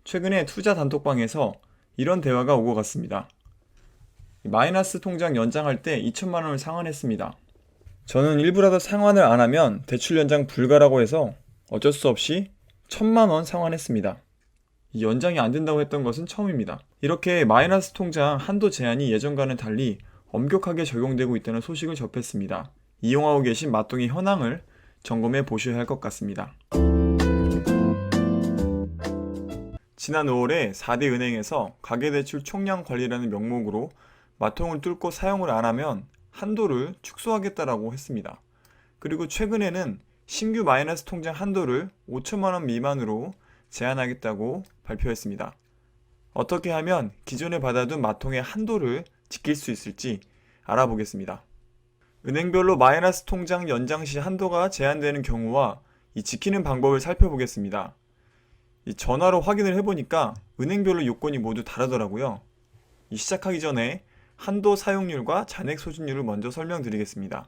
최근에 투자 단톡방에서 이런 대화가 오고 갔습니다. 마이너스 통장 연장할 때 2천만 원을 상환했습니다. 저는 일부라도 상환을 안 하면 대출 연장 불가라고 해서 어쩔 수 없이 1천만 원 상환했습니다. 이 연장이 안 된다고 했던 것은 처음입니다. 이렇게 마이너스 통장 한도 제한이 예전과는 달리 엄격하게 적용되고 있다는 소식을 접했습니다. 이용하고 계신 마통의 현황을 점검해 보셔야 할 것 같습니다. 지난 5월에 4대 은행에서 가계대출 총량 관리라는 명목으로 마통을 뚫고 사용을 안 하면 한도를 축소하겠다라고 했습니다. 그리고 최근에는 신규 마이너스 통장 한도를 5천만 원 미만으로 제한하겠다고 발표했습니다. 어떻게 하면 기존에 받아둔 마통의 한도를 지킬 수 있을지 알아보겠습니다. 은행별로 마이너스 통장 연장 시 한도가 제한되는 경우와 이 지키는 방법을 살펴보겠습니다. 이 전화로 확인을 해보니까 은행별로 요건이 모두 다르더라고요. 시작하기 전에 한도 사용률과 잔액 소진율을 먼저 설명드리겠습니다.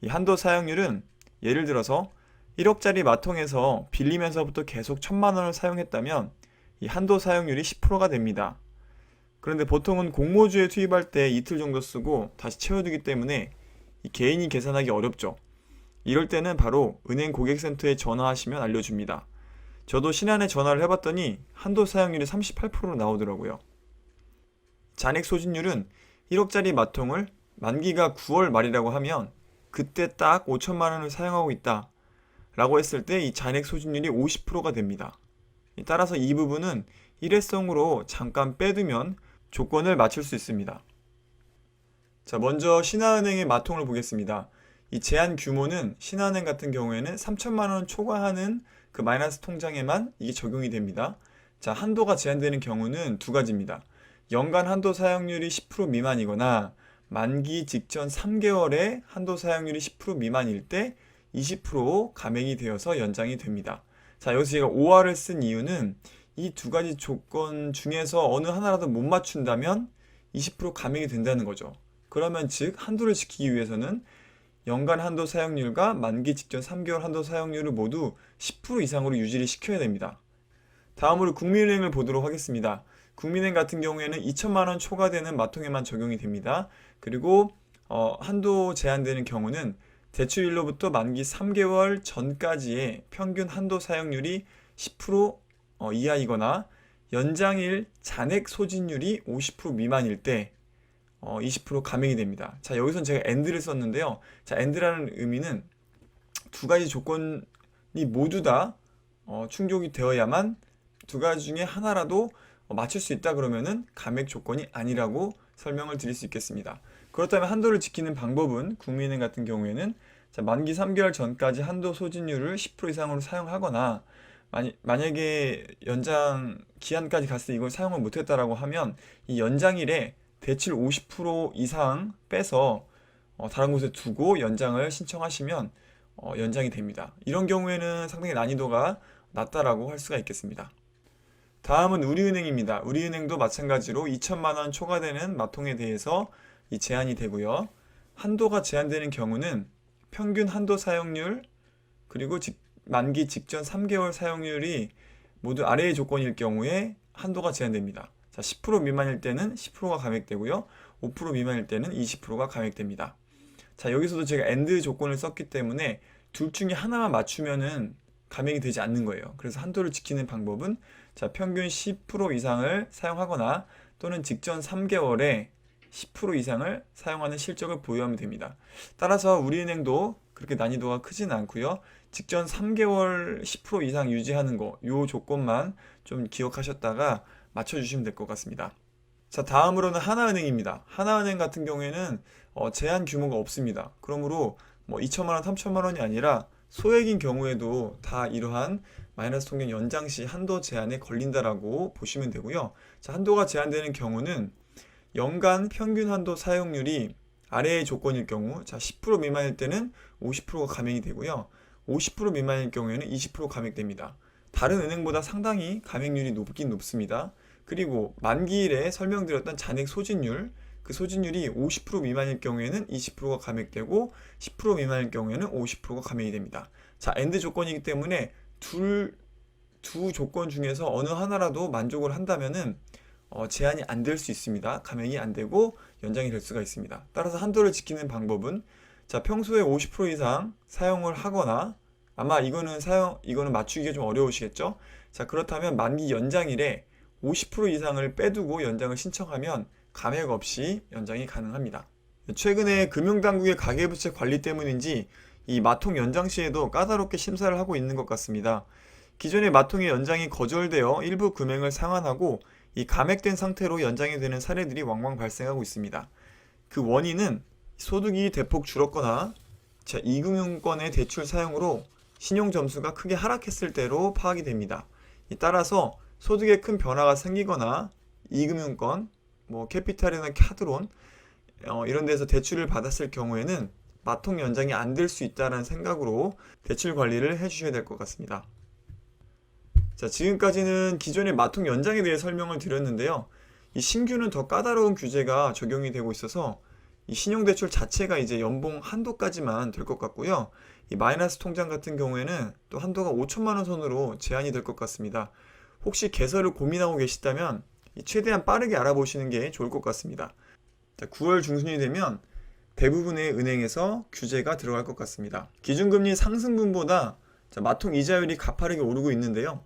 이 한도 사용률은 예를 들어서 1억짜리 마통에서 빌리면서부터 계속 1천만 원을 사용했다면 이 한도 사용률이 10%가 됩니다. 그런데 보통은 공모주에 투입할 때 이틀 정도 쓰고 다시 채워두기 때문에 이 개인이 계산하기 어렵죠. 이럴 때는 바로 은행 고객센터에 전화하시면 알려줍니다. 저도 신한에 전화를 해봤더니 한도 사용률이 38%로 나오더라고요. 잔액 소진율은 1억짜리 마통을 만기가 9월 말이라고 하면 그때 딱 5천만 원을 사용하고 있다 라고 했을 때 이 잔액 소진율이 50%가 됩니다. 따라서 이 부분은 일회성으로 잠깐 빼두면 조건을 맞출 수 있습니다. 자, 먼저 신한은행의 마통을 보겠습니다. 이 제한 규모는 신한은행 같은 경우에는 3천만 원 초과하는 그 마이너스 통장에만 이게 적용이 됩니다. 자, 한도가 제한되는 경우는 두 가지입니다. 연간 한도 사용률이 10% 미만이거나 만기 직전 3개월에 한도 사용률이 10% 미만일 때 20% 감액이 되어서 연장이 됩니다. 자, 여기서 제가 5화를 쓴 이유는 이 두 가지 조건 중에서 어느 하나라도 못 맞춘다면 20% 감액이 된다는 거죠. 그러면 즉 한도를 지키기 위해서는 연간 한도 사용률과 만기 직전 3개월 한도 사용률을 모두 10% 이상으로 유지를 시켜야 됩니다. 다음으로 국민은행을 보도록 하겠습니다. 국민은행 같은 경우에는 2천만 원 초과되는 마통에만 적용이 됩니다. 그리고 한도 제한되는 경우는 대출일로부터 만기 3개월 전까지의 평균 한도 사용률이 10% 이하이거나 연장일 잔액 소진율이 50% 미만일 때 20% 감액이 됩니다. 자, 여기선 제가 AND를 썼는데요. 자, AND라는 의미는 두 가지 조건이 모두 다 충족이 되어야만 두 가지 중에 하나라도 맞출 수 있다 그러면은 감액 조건이 아니라고 설명을 드릴 수 있겠습니다. 그렇다면 한도를 지키는 방법은 국민은행 같은 경우에는 자, 만기 3개월 전까지 한도 소진율을 10% 이상으로 사용하거나 만약에 연장 기한까지 갔을 때 이걸 사용을 못했다라고 하면 이 연장일에 대출 50% 이상 빼서 다른 곳에 두고 연장을 신청하시면 연장이 됩니다. 이런 경우에는 상당히 난이도가 낮다라고 할 수가 있겠습니다. 다음은 우리은행입니다. 우리은행도 마찬가지로 2천만 원 초과되는 마통에 대해서 이 제한이 되고요. 한도가 제한되는 경우는 평균 한도 사용률 그리고 만기 직전 3개월 사용률이 모두 아래의 조건일 경우에 한도가 제한됩니다. 자, 10% 미만일 때는 10%가 감액되고요. 5% 미만일 때는 20%가 감액됩니다. 자, 여기서도 제가 AND 조건을 썼기 때문에 둘 중에 하나만 맞추면은 감액이 되지 않는 거예요. 그래서 한도를 지키는 방법은 자, 평균 10% 이상을 사용하거나 또는 직전 3개월에 10% 이상을 사용하는 실적을 보유하면 됩니다. 따라서 우리은행도 그렇게 난이도가 크진 않고요. 직전 3개월 10% 이상 유지하는 거, 요 조건만 좀 기억하셨다가 맞춰주시면 될 것 같습니다. 자, 다음으로는 하나은행입니다. 하나은행 같은 경우에는 제한 규모가 없습니다. 그러므로 2천만 원, 3천만 원이 아니라 소액인 경우에도 다 이러한 마이너스 통장 연장 시 한도 제한에 걸린다라고 보시면 되고요. 자, 한도가 제한되는 경우는 연간 평균 한도 사용률이 아래의 조건일 경우, 자, 10% 미만일 때는 50%가 감액이 되고요. 50% 미만일 경우에는 20% 감액됩니다. 다른 은행보다 상당히 감액률이 높긴 높습니다. 그리고 만기일에 설명드렸던 잔액 소진율, 그 소진율이 50% 미만일 경우에는 20%가 감액되고 10% 미만일 경우에는 50%가 감액이 됩니다. 자, AND 조건이기 때문에 둘 두 조건 중에서 어느 하나라도 만족을 한다면은 제한이 안 될 수 있습니다. 감액이 안 되고 연장이 될 수가 있습니다. 따라서 한도를 지키는 방법은 자, 평소에 50% 이상 사용을 하거나 아마 이거는 맞추기가 좀 어려우시겠죠? 자, 그렇다면 만기 연장일에 50% 이상을 빼두고 연장을 신청하면 감액 없이 연장이 가능합니다. 최근에 금융당국의 가계부채 관리 때문인지 이 마통 연장 시에도 까다롭게 심사를 하고 있는 것 같습니다. 기존의 마통의 연장이 거절되어 일부 금액을 상환하고 이 감액된 상태로 연장이 되는 사례들이 왕왕 발생하고 있습니다. 그 원인은 소득이 대폭 줄었거나 이금융권의 대출 사용으로 신용 점수가 크게 하락했을 때로 파악이 됩니다. 따라서 소득에 큰 변화가 생기거나 이금융권, 캐피탈이나 카드론 이런 데서 대출을 받았을 경우에는 마통 연장이 안 될 수 있다는 생각으로 대출 관리를 해주셔야 될 것 같습니다. 자, 지금까지는 기존의 마통 연장에 대해 설명을 드렸는데요. 이 신규는 더 까다로운 규제가 적용이 되고 있어서 이 신용대출 자체가 이제 연봉 한도까지만 될 것 같고요. 이 마이너스 통장 같은 경우에는 또 한도가 5천만 원 선으로 제한이 될 것 같습니다. 혹시 개설을 고민하고 계시다면 최대한 빠르게 알아보시는 게 좋을 것 같습니다. 자, 9월 중순이 되면 대부분의 은행에서 규제가 들어갈 것 같습니다. 기준금리 상승분보다 마통 이자율이 가파르게 오르고 있는데요.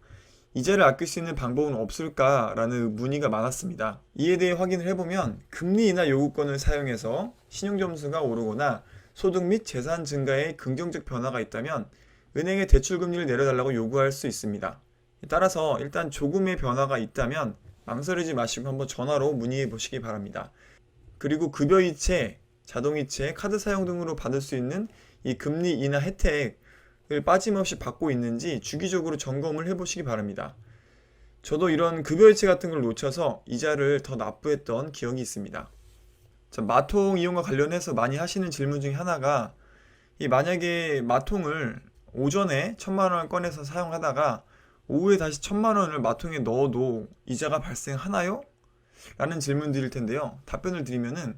이자를 아낄 수 있는 방법은 없을까라는 문의가 많았습니다. 이에 대해 확인을 해보면 금리 인하 요구권을 사용해서 신용점수가 오르거나 소득 및 재산 증가에 긍정적 변화가 있다면 은행에 대출금리를 내려달라고 요구할 수 있습니다. 따라서 일단 조금의 변화가 있다면 망설이지 마시고 한번 전화로 문의해 보시기 바랍니다. 그리고 급여이체, 자동이체, 카드 사용 등으로 받을 수 있는 이 금리 인하 혜택을 빠짐없이 받고 있는지 주기적으로 점검을 해보시기 바랍니다. 저도 이런 급여이체 같은 걸 놓쳐서 이자를 더 납부했던 기억이 있습니다. 자, 마통 이용과 관련해서 많이 하시는 질문 중에 하나가 만약에 마통을 오전에 1,000만 원을 꺼내서 사용하다가 오후에 다시 1,000만 원을 마통에 넣어도 이자가 발생하나요? 라는 질문드릴 텐데요. 답변을 드리면은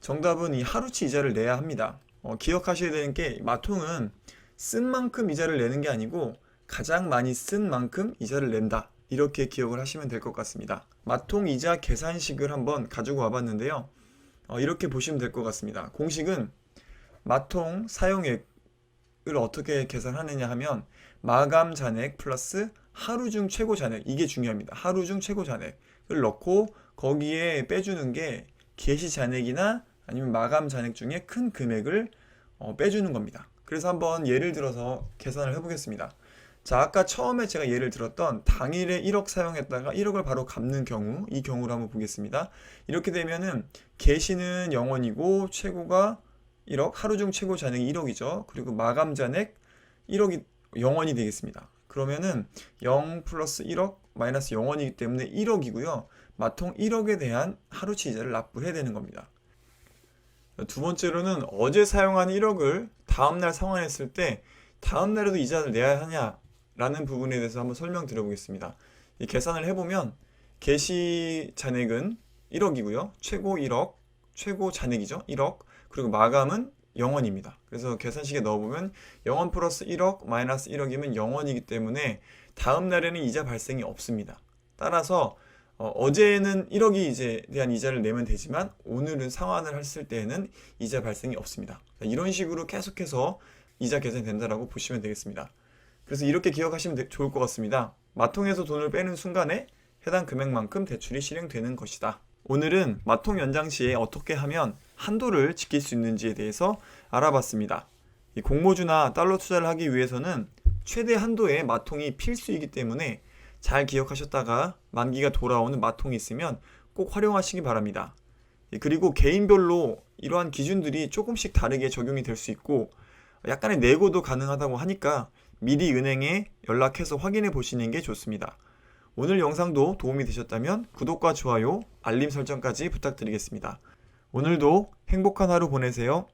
정답은 이 하루치 이자를 내야 합니다. 기억하셔야 되는 게 마통은 쓴 만큼 이자를 내는 게 아니고 가장 많이 쓴 만큼 이자를 낸다. 이렇게 기억을 하시면 될 것 같습니다. 마통 이자 계산식을 한번 가지고 와봤는데요. 이렇게 보시면 될 것 같습니다. 공식은 마통 사용액을 어떻게 계산하느냐 하면 마감 잔액 플러스 하루 중 최고 잔액, 이게 중요합니다. 하루 중 최고 잔액을 넣고 거기에 빼주는 게 개시 잔액이나 아니면 마감 잔액 중에 큰 금액을 빼주는 겁니다. 그래서 한번 예를 들어서 계산을 해보겠습니다. 자, 아까 처음에 제가 예를 들었던 당일에 1억 사용했다가 1억을 바로 갚는 경우, 이 경우를 한번 보겠습니다. 이렇게 되면은 개시는 0원이고 최고가 1억, 하루 중 최고 잔액이 1억이죠. 그리고 마감 잔액 1억이 0원이 되겠습니다. 그러면은 0 플러스 1억 마이너스 0원이기 때문에 1억이고요. 마통 1억에 대한 하루치 이자를 납부해야 되는 겁니다. 두 번째로는 어제 사용한 1억을 다음날 상환했을 때 다음날에도 이자를 내야 하냐라는 부분에 대해서 한번 설명드려 보겠습니다. 이 계산을 해보면 개시 잔액은 1억이고요. 최고 1억, 최고 잔액이죠. 1억. 그리고 마감은 0원입니다. 그래서 계산식에 넣어보면 0원 플러스 1억 마이너스 1억이면 0원이기 때문에 다음 날에는 이자 발생이 없습니다. 따라서 어제는 1억이 대한 이자를 내면 되지만 오늘은 상환을 했을 때에는 이자 발생이 없습니다. 이런 식으로 계속해서 이자 계산이 된다라고 보시면 되겠습니다. 그래서 이렇게 기억하시면 좋을 것 같습니다. 마통에서 돈을 빼는 순간에 해당 금액만큼 대출이 실행되는 것이다. 오늘은 마통 연장 시에 어떻게 하면 한도를 지킬 수 있는지에 대해서 알아봤습니다. 이 공모주나 달러 투자를 하기 위해서는 최대 한도의 마통이 필수이기 때문에 잘 기억하셨다가 만기가 돌아오는 마통이 있으면 꼭 활용하시기 바랍니다. 그리고 개인별로 이러한 기준들이 조금씩 다르게 적용이 될 수 있고 약간의 내고도 가능하다고 하니까 미리 은행에 연락해서 확인해 보시는 게 좋습니다. 오늘 영상도 도움이 되셨다면 구독과 좋아요, 알림 설정까지 부탁드리겠습니다. 오늘도 행복한 하루 보내세요.